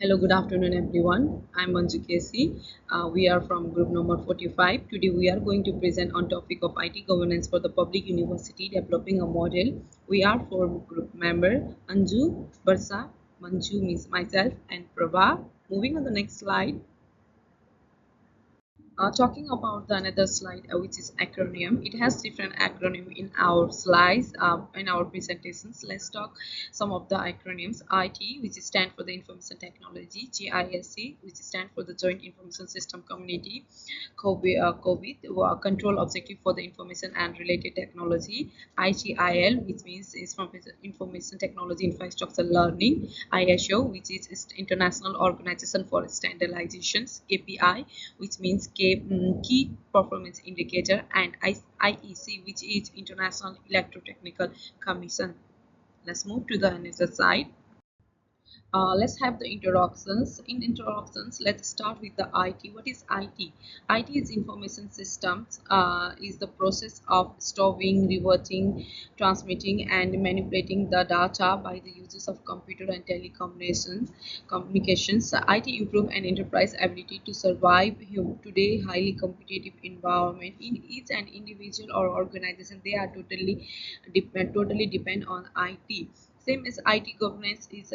Hello, good afternoon, everyone. I'm Manju Kesi. We are from group number 45. Today, we are going to present on topic of IT governance for the public university, developing a model. We are four group member: Anju, Barsa, Manju means myself, and Prabha. Moving on the next slide. Talking about the another slide, which is acronym. It has different acronym in our slides, in our presentations. Let's talk some of the acronyms. IT, which stand for the information technology. GISC, which stand for the Joint Information System Community. COVID, control objective for the information and related technology. ITIL, which means is from information technology infrastructure learning. ISO, which is International Organization for Standardizations. KPI, which means key performance indicator, and IEC, which is International Electrotechnical Commission. Let's move to the another side. Let's have the introductions. In introductions, let's start with the IT. What is IT? IT is information systems, is the process of storing, reverting, transmitting, and manipulating the data by the users of computer and communications. IT improve an enterprise ability to survive today highly competitive environment. In each an individual or organization, they are totally depend on IT. Same as IT governance is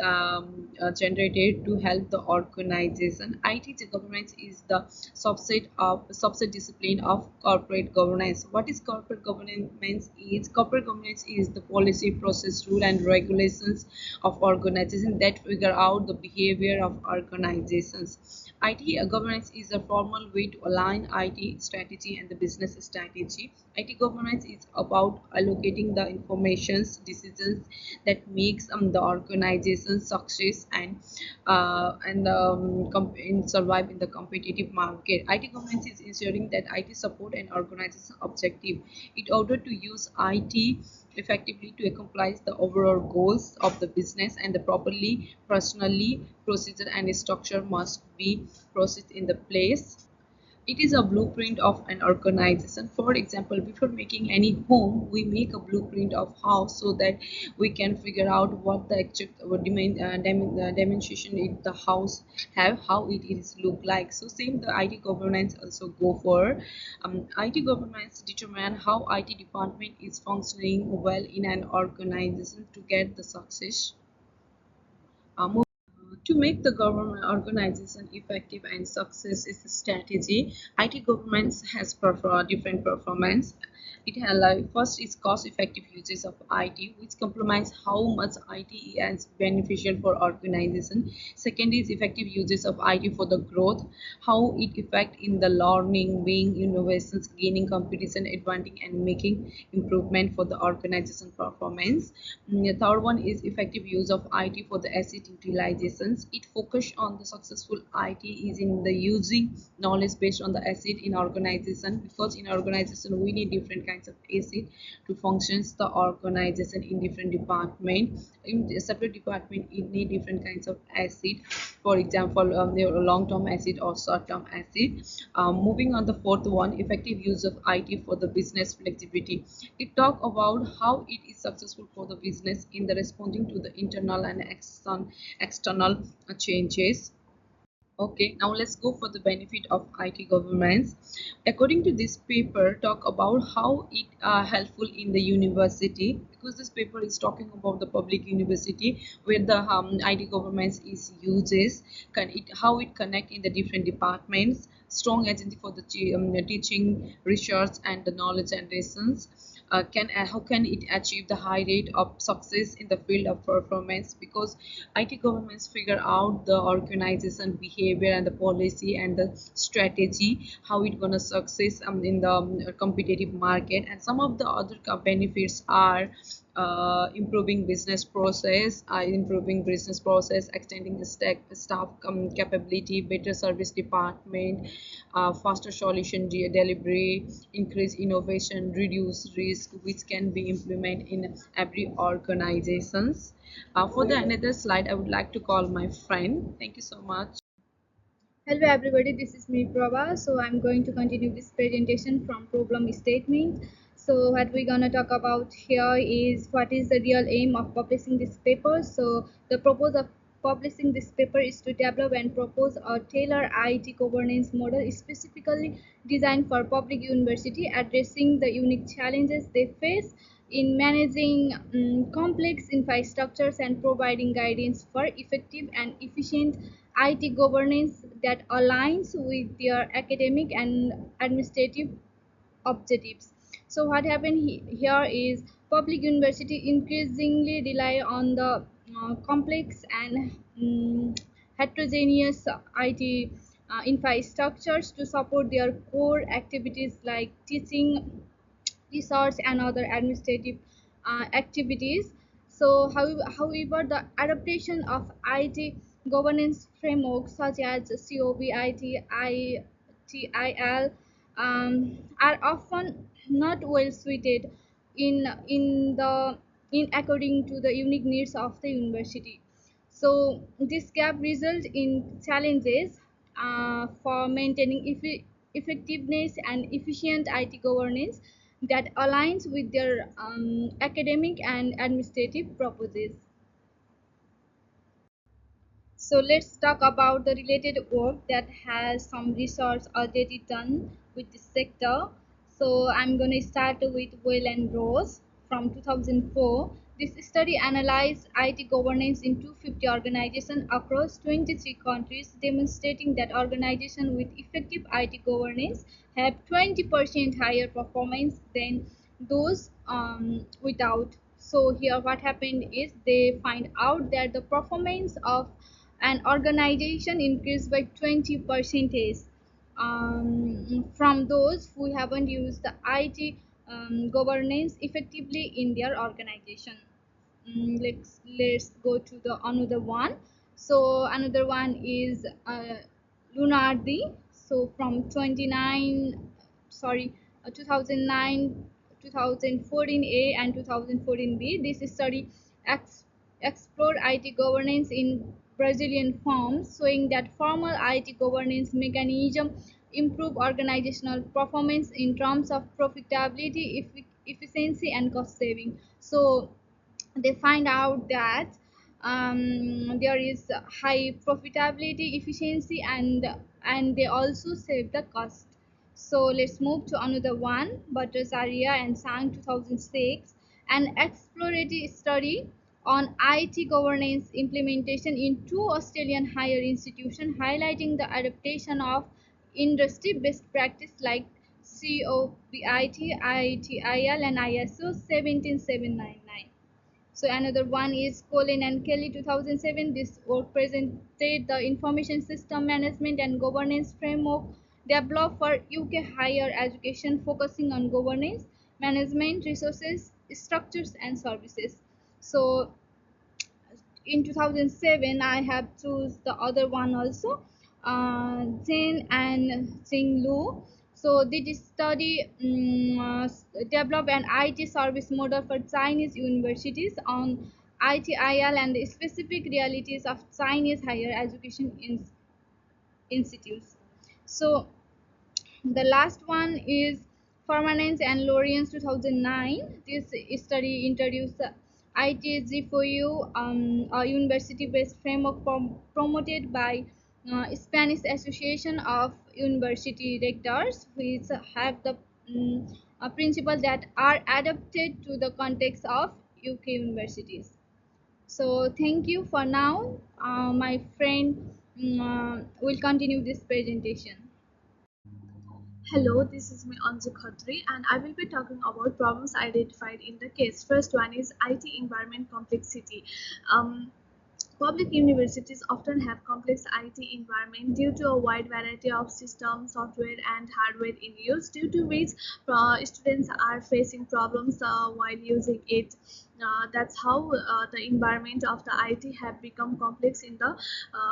generated to help the organization. IT governance is the subset discipline of corporate governance. What is corporate governance? Is corporate governance is the policy, process, rule, and regulations of organization that figure out the behavior of organizations. IT governance is a formal way to align IT strategy and the business strategy. IT governance is about allocating the informations decisions that makes the organization success and survive in the competitive market. IT governance is ensuring that IT support an organization objective. In order to use IT effectively to accomplish the overall goals of the business and the properly personally procedure and structure must be processed in the place. It is a blueprint of an organization. For example, before making any home, we make a blueprint of house so that we can figure out what the exact dimension the house have, how it is look like. So same the IT governance also go for. IT governance determine how IT department is functioning well in an organization to get the success. To make the government organization effective and success is a strategy. IT governments has different performance. It has first is cost-effective uses of IT, which complements how much IT is beneficial for organization. Second is effective uses of IT for the growth, how it affect in the learning, being innovations, gaining competition advantage, and making improvement for the organization performance. The third one is effective use of IT for the asset utilizations. It focus on the successful IT is in the using knowledge based on the asset in organization, because in organization we need different kinds of asset to functions the organization in different department. In a separate department it need different kinds of asset. For example, their long-term asset or short-term asset. Moving on the fourth one, effective use of IT for the business flexibility. It talk about how it is successful for the business in the responding to the internal and external changes. Okay, now let's go for the benefit of IT governance. According to this paper, talk about how it helpful in the university, because this paper is talking about the public university where the IT governance is uses, how it connect in the different departments, strong agency for the teaching, research, and the knowledge generations. How can it achieve the high rate of success in the field of performance, because IT governments figure out the organization behavior and the policy and the strategy, how it gonna success in the competitive market. And some of the other benefits are improving business process, extending the staff capability, better service department, faster solution delivery, increase innovation, reduce risk, which can be implemented in every organizations. For the another slide, I would like to call my friend. Thank you so much. Hello everybody, this is me Prabha. So I'm going to continue this presentation from problem statement. So what we're gonna talk about here is what is the real aim of publishing this paper. So the purpose of publishing this paper is to develop and propose a tailored IT governance model specifically designed for public university, addressing the unique challenges they face in managing complex infrastructures and providing guidance for effective and efficient IT governance that aligns with their academic and administrative objectives. So what happened here is public university increasingly rely on the complex and heterogeneous IT infrastructures to support their core activities like teaching, research, and other administrative activities. So, however, the adaptation of IT governance frameworks such as COBIT, ITIL are often not well suited in the in according to the unique needs of the university. So this gap results in challenges for maintaining effectiveness and efficient IT governance that aligns with their academic and administrative purposes. So let's talk about the related work that has some research already done with this sector. So I'm going to start with Well and Rose from 2004. This study analyzed IT governance in 250 organizations across 23 countries, demonstrating that organizations with effective IT governance have 20% higher performance than those without. So here what happened is they find out that the performance of an organization increased by 20 percentage from those who haven't used the IT governance effectively in their organization. Let's go to the another one. So another one is Lunardi. So from 29, sorry, 2009, 2014A and 2014B. This study ex- explored IT governance in Brazilian firms, showing that formal IT governance mechanism improve organizational performance in terms of profitability, efficiency, and cost saving. So they find out that there is high profitability, efficiency, and they also save the cost. So let's move to another one, Bhattacharya and Sang 2006, an exploratory study on IT governance implementation in two Australian higher institutions, highlighting the adaptation of industry best practice like COBIT, ITIL, and ISO 17799. So another one is Colin and Kelly 2007. This work presented the information system management and governance framework developed for UK higher education, focusing on governance, management, resources, structures, and services. So in 2007 I have choose the other one also, Chen and Xing Lu. So they just study develop an IT service model for Chinese universities on ITIL and the specific realities of Chinese higher education institutes. So the last one is Permanence and Lawrence 2009. This study introduced the ITG for you, a university-based framework promoted by Spanish Association of University Rectors, which have the principles that are adapted to the context of UK universities. So thank you for now. My friend will continue this presentation. Hello, this is me Anju Khatri and I will be talking about problems identified in the case. First one is IT environment complexity. Um, Public universities often have complex IT environment due to a wide variety of systems, software, and hardware in use, due to which students are facing problems while using it. That's how the environment of the IT have become complex in the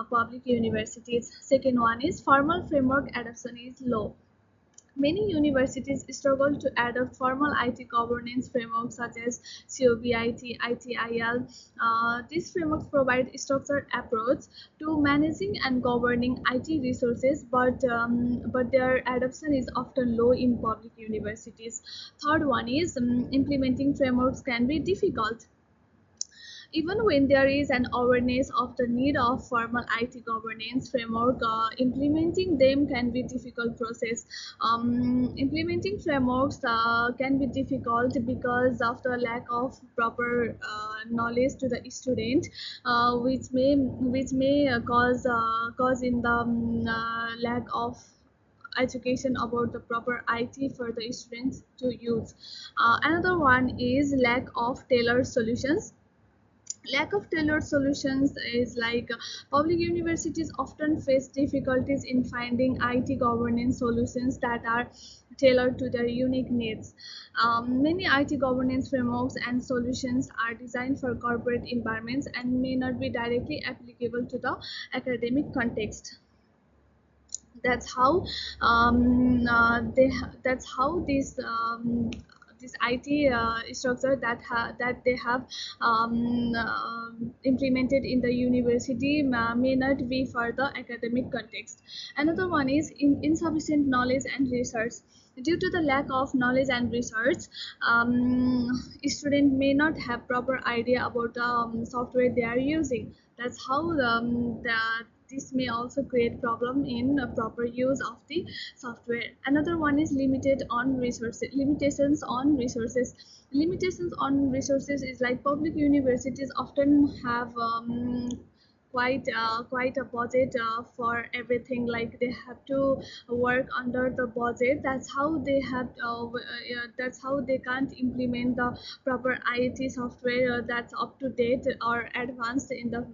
public universities. Second one is formal framework adoption is low. Many universities struggle to adopt formal IT governance frameworks such as COBIT, ITIL. These frameworks provide a structured approach to managing and governing IT resources, but their adoption is often low in public universities. Third one is implementing frameworks can be difficult. Even when there is an awareness of the need of formal IT governance framework, implementing them can be difficult process. Implementing frameworks can be difficult because of the lack of proper knowledge to the student, which may cause in the lack of education about the proper IT for the students to use. Another one is lack of tailored solutions. Lack of tailored solutions is like public universities often face difficulties in finding IT governance solutions that are tailored to their unique needs. Many IT governance frameworks and solutions are designed for corporate environments and may not be directly applicable to the academic context. That's how that's how this IT structure that they have implemented in the university may not be for the academic context. Another one is insufficient knowledge and research. Due to the lack of knowledge and research, student may not have proper idea about the software they are using. That's how this may also create problem in proper use of the software. Another one is limitations on resources is like public universities often have quite a budget for everything, like they have to work under the budget. That's how they can't implement the proper IT software that's up to date or advanced in the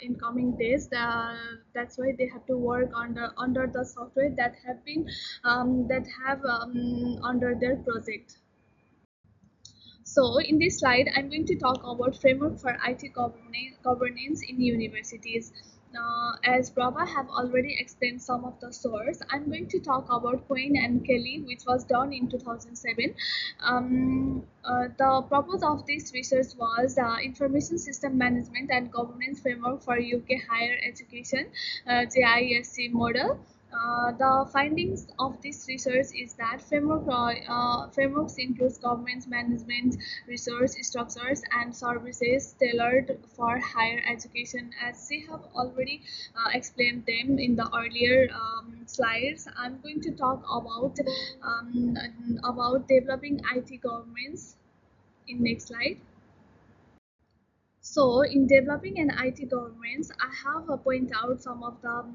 incoming days. That's why they have to work under the software that have under their project. So in this slide, I'm going to talk about framework for IT governance in universities. As Prabha have already explained some of the source, I'm going to talk about Quinn and Kelly, which was done in 2007. The purpose of this research was Information System Management and Governance Framework for UK Higher Education, JISC model. The findings of this research is that frameworks includes government management, resource structures, and services tailored for higher education. As we have already explained them in the earlier slides, I'm going to talk about developing IT governments in next slide. So, in developing an IT governance, I have point out some of the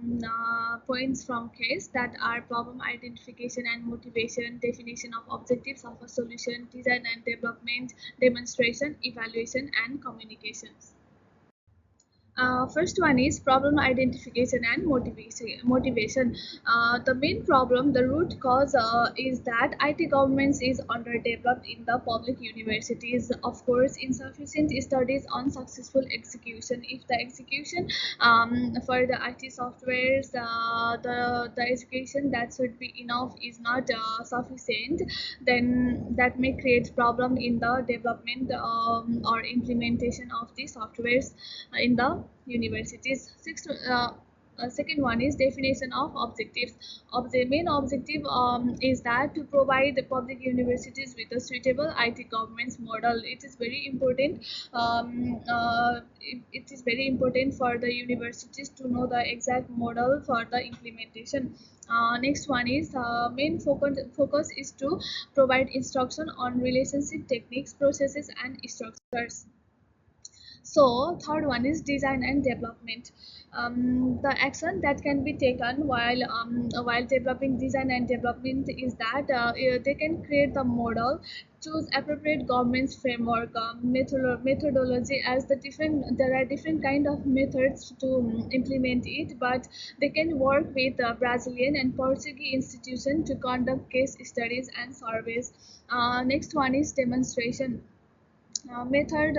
points from case that are problem identification and motivation, definition of objectives of a solution, design and development, demonstration, evaluation, and communications. First one is problem identification and motivation. The main problem, the root cause is that IT governments is underdeveloped in the public universities. Of course, insufficient studies on successful execution. If the execution for the IT softwares, the education that should be enough is not sufficient, then that may create problem in the development or implementation of the softwares in the universities. Second one is definition of objectives. Of the main objective is that to provide the public universities with a suitable IT governance model. It is very important. It is very important for the universities to know the exact model for the implementation. Next one is focus is to provide instruction on relationship techniques, processes, and structures. So third one is design and development. The action that can be taken while developing design and development is that they can create the model, choose appropriate governance framework, methodology, as there are different kind of methods to implement it, but they can work with Brazilian and Portuguese institution to conduct case studies and surveys. Next one is demonstration. Method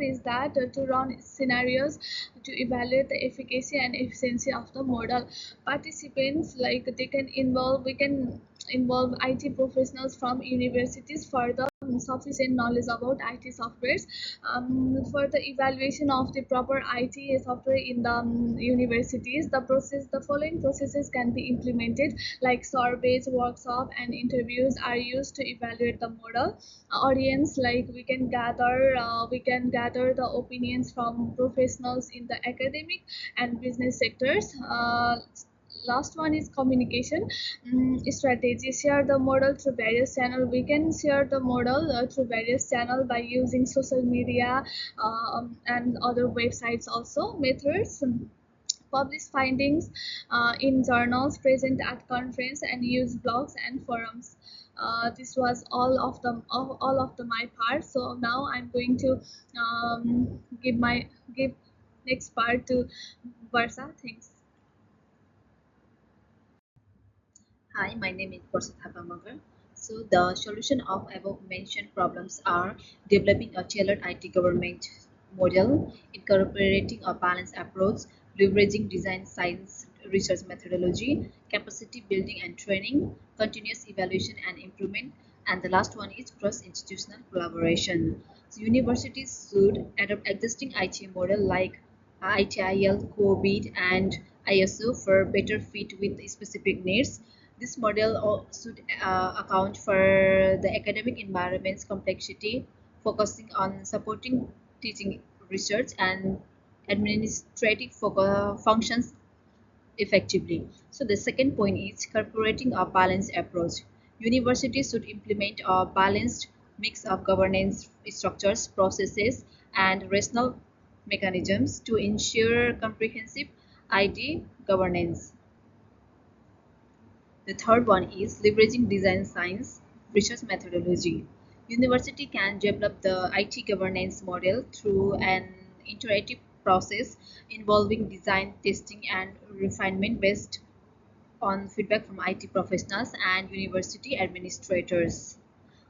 is that to run scenarios to evaluate the efficacy and efficiency of the model. Participants, like they can involve we can involve IT professionals from universities for the sufficient knowledge about IT softwares. For the evaluation of the proper IT software in the universities, the following processes can be implemented, like surveys, workshop, and interviews are used to evaluate the model. Audience, like we can gather the opinions from professionals in the academic and business sectors. Last one is communication strategy. Share the model through various channels. We can share the model through various channels by using social media and other websites also. Methods: publish findings in journals, present at conference, and use blogs and forums. This was all of the my part. So now I'm going to give next part to Varsa. Thanks. Hi, my name is Varsitha Pamagar. So the solution of above mentioned problems are developing a tailored IT government model, incorporating a balanced approach, leveraging design science research methodology, capacity building and training, continuous evaluation and improvement, and the last one is cross-institutional collaboration. So universities should adopt existing IT model like ITIL, COVID, and ISO for better fit with specific needs. This model should account for the academic environment's complexity, focusing on supporting teaching, research, and administrative functions effectively. So the second point is incorporating a balanced approach. Universities should implement a balanced mix of governance structures, processes, and rational mechanisms to ensure comprehensive IT governance. The third one is leveraging design science research methodology. University can develop the IT governance model through an iterative process involving design, testing, and refinement based on feedback from IT professionals and university administrators.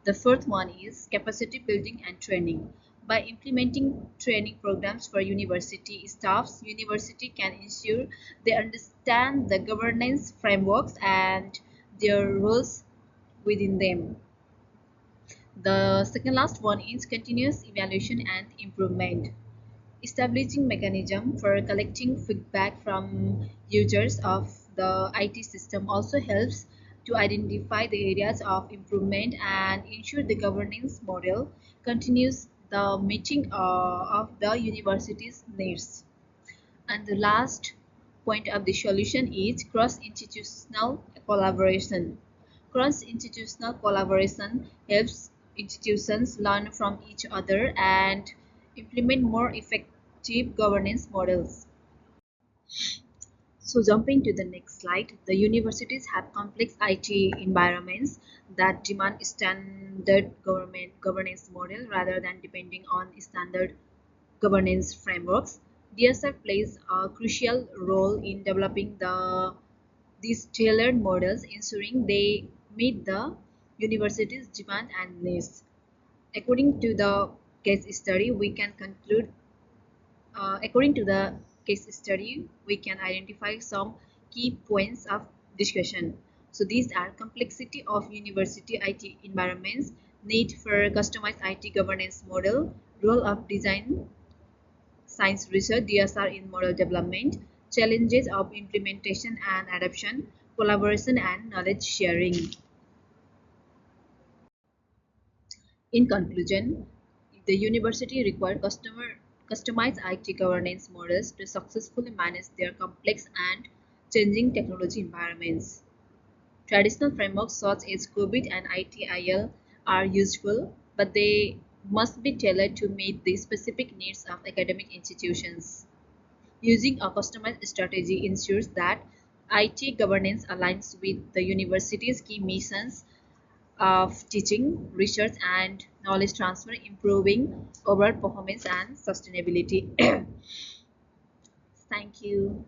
The fourth one is capacity building and training. By implementing training programs for university staffs, university can ensure they understand the governance frameworks and their roles within them. The second last one is continuous evaluation and improvement. Establishing mechanism for collecting feedback from users of the IT system also helps to identify the areas of improvement and ensure the governance model continues the meeting of the university's needs. And the last point of the solution is cross-institutional collaboration. Cross-institutional collaboration helps institutions learn from each other and implement more effective governance models. So jumping to the next slide, the universities have complex IT environments that demand standard government governance model rather than depending on standard governance frameworks. DSR plays a crucial role in developing these tailored models, ensuring they meet the university's demand and needs. According to the case study, we can conclude according to the case study, we can identify some key points of discussion. So these are complexity of university IT environments, need for customized IT governance model, role of design science research DSR in model development, challenges of implementation and adoption, collaboration and knowledge sharing. In conclusion, the university requires customized IT governance models to successfully manage their complex and changing technology environments. Traditional frameworks such as COVID and ITIL are useful, but they must be tailored to meet the specific needs of academic institutions. Using a customized strategy ensures that IT governance aligns with the university's key missions of teaching, research, and knowledge transfer, improving overall performance and sustainability. Thank you.